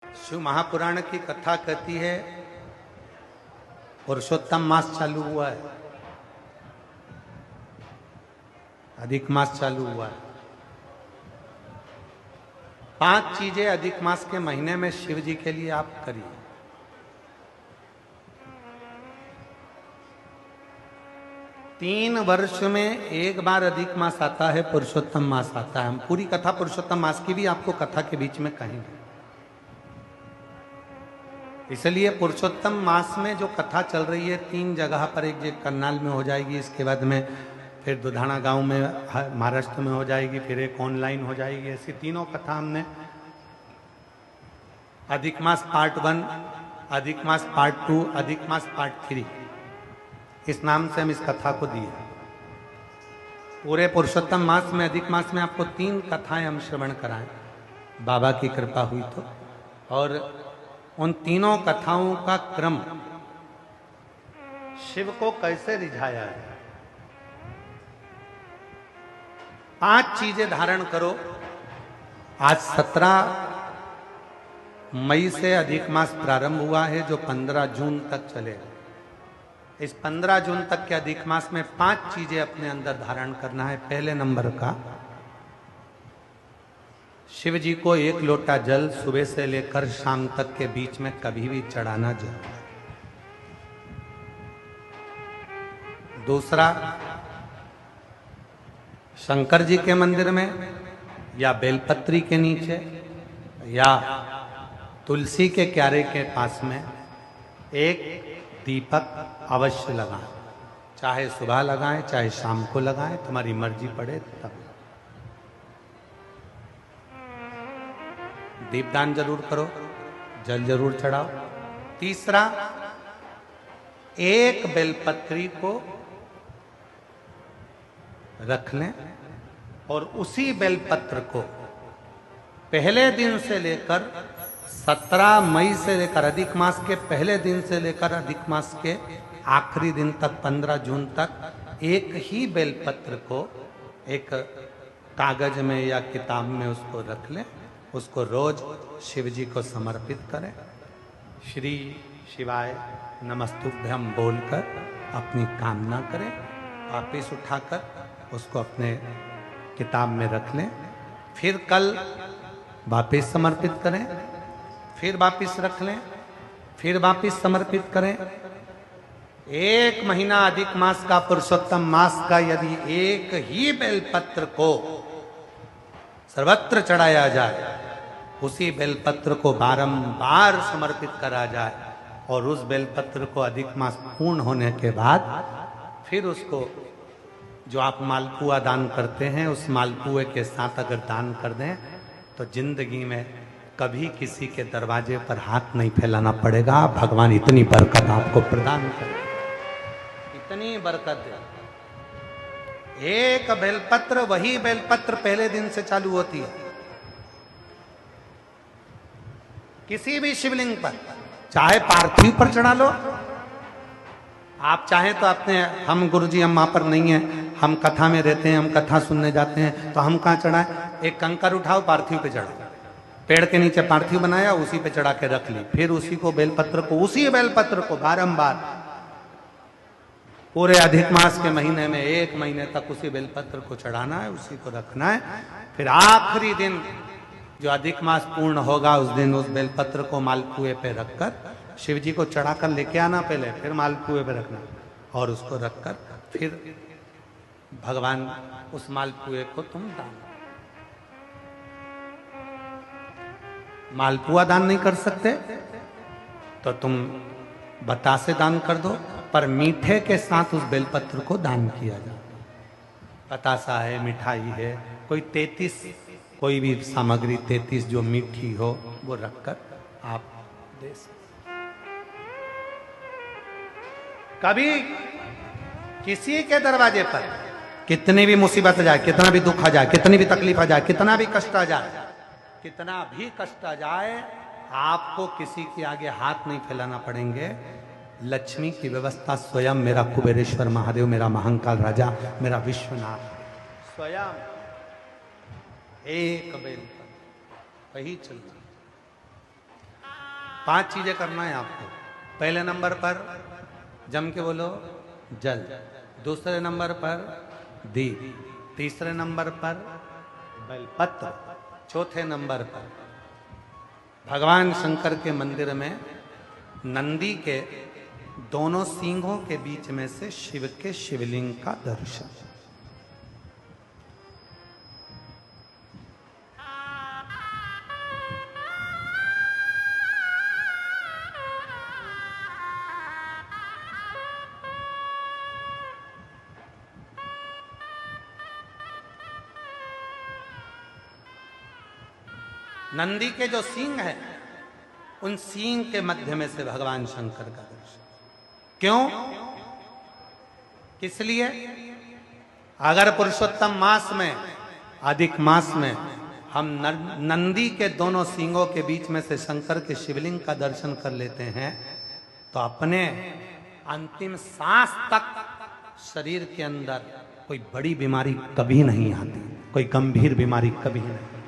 शिव महापुराण की कथा कहती है पुरुषोत्तम मास चालू हुआ है, अधिक मास चालू हुआ है। 5 चीजें अधिक मास के महीने में शिव जी के लिए आप करिए। तीन वर्ष में एक बार अधिक मास आता है, पुरुषोत्तम मास आता है। हम पूरी कथा पुरुषोत्तम मास की भी आपको कथा के बीच में कहेंगे। इसलिए पुरुषोत्तम मास में जो कथा चल रही है 3 जगह पर, एक जगह करनाल में हो जाएगी, इसके बाद में फिर दुधाना गांव में महाराष्ट्र में हो जाएगी, फिर एक ऑनलाइन हो जाएगी। ऐसी तीनों कथा हमने अधिक मास पार्ट 1, अधिक मास पार्ट 2, अधिक मास पार्ट 3, इस नाम से हम इस कथा को दिए। पूरे पुरुषोत्तम मास में, अधिक मास में आपको 3 कथाएं हम श्रवण कराएं, बाबा की कृपा हुई तो। और उन तीनों कथाओं का क्रम, शिव को कैसे रिझाया है। 5 चीजें धारण करो। आज 17 मई से अधिक मास प्रारंभ हुआ है, जो 15 जून तक चलेगा। इस 15 जून तक के अधिक मास में 5 चीजें अपने अंदर धारण करना है। पहले नंबर का, शिव जी को 1 लोटा जल सुबह से लेकर शाम तक के बीच में कभी भी चढ़ाना जरूर है। दूसरा, शंकर जी के मंदिर में या बेलपत्री के नीचे या तुलसी के क्यारे के पास में एक दीपक अवश्य लगाएं। चाहे सुबह लगाएं, चाहे शाम को लगाएं, तुम्हारी मर्जी पड़े तब। दीपदान जरूर करो, जल जरूर चढ़ाओ। तीसरा, एक बेलपत्री को रख लें और उसी बेलपत्र को पहले दिन से लेकर 17 मई से लेकर, अधिक मास के पहले दिन से लेकर अधिक मास के आखिरी दिन तक 15 जून तक एक ही बेलपत्र को एक कागज में या किताब में उसको रख लें। उसको रोज शिव जी को समर्पित करें। श्री शिवाय नमस्तुभ्यम बोलकर अपनी कामना करें। वापिस उठाकर उसको अपने किताब में रख लें। फिर कल वापिस समर्पित करें, फिर वापिस रख लें, फिर वापिस समर्पित करें। 1 महीना अधिक मास का, पुरुषोत्तम मास का, यदि एक ही बेलपत्र को सर्वत्र चढ़ाया जाए, उसी बेलपत्र को बारंबार समर्पित करा जाए और उस बेलपत्र को अधिक मास पूर्ण होने के बाद फिर उसको, जो आप मालपुआ दान करते हैं, उस मालपुए के साथ अगर दान कर दें तो जिंदगी में कभी किसी के दरवाजे पर हाथ नहीं फैलाना पड़ेगा। भगवान इतनी बरकत आपको प्रदान करे, इतनी बरकत दे। एक बेलपत्र, वही बेलपत्र पहले दिन से चालू होती है। किसी भी शिवलिंग पर, चाहे पार्थिव पर चढ़ा लो, आप चाहें तो अपने, हम गुरुजी हम वहां पर नहीं है, हम कथा में रहते हैं, हम कथा सुनने जाते हैं, तो हम कहाँ चढ़ाएं? एक कंकर उठाओ, पार्थिव पे चढ़ाओ। पेड़ के नीचे पार्थिव बनाया, उसी पे चढ़ा के रख ली। फिर उसी को बेलपत्र को, उसी बेलपत्र को बारंबार पूरे अधिक मास के महीने में 1 महीने तक उसी बेलपत्र को चढ़ाना है, उसी को रखना है। फिर आखिरी दिन जो अधिक मास पूर्ण होगा, उस दिन उस बेलपत्र को मालपुए पे रखकर शिव जी को चढ़ाकर लेके आना पहले, फिर मालपुए पे रखना और उसको रखकर फिर भगवान उस मालपुए को तुम दान। मालपुआ दान नहीं कर सकते तो तुम बतासे दान कर दो, पर मीठे के साथ उस बेलपत्र को दान किया जाए। बतासा है, मिठाई है, कोई 33 कोई भी सामग्री 33 जो मीठी हो वो रखकर आप दे सकते। कभी किसी के दरवाजे पर कितनी भी मुसीबत आ जाए, कितना भी दुख आ जाए, कितनी भी तकलीफ आ जाए, कितना भी कष्ट आ जाए, कितना भी कष्ट आ जाए, आपको किसी के आगे हाथ नहीं फैलाना पड़ेंगे। लक्ष्मी की व्यवस्था स्वयं मेरा कुबेरेश्वर महादेव, मेरा महाकाल राजा, मेरा विश्वनाथ स्वयं एक बेल पर वही चलती। 5 चीजें करना है आपको। पहले नंबर पर जम के बोलो जल, दूसरे नंबर पर दीप, तीसरे नंबर पर बेलपत्र, चौथे नंबर पर भगवान शंकर के मंदिर में नंदी के दोनों सींगों के बीच में से शिव के शिवलिंग का दर्शन। नंदी के जो सींग है, उन सींग के मध्य में से भगवान शंकर का दर्शन। क्यों? किस लिए? अगर पुरुषोत्तम मास में, अधिक मास में हम नंदी के दोनों सींगों के बीच में से शंकर के शिवलिंग का दर्शन कर लेते हैं तो अपने अंतिम सांस तक शरीर के अंदर कोई बड़ी बीमारी कभी नहीं आती, कोई गंभीर बीमारी कभी नहीं।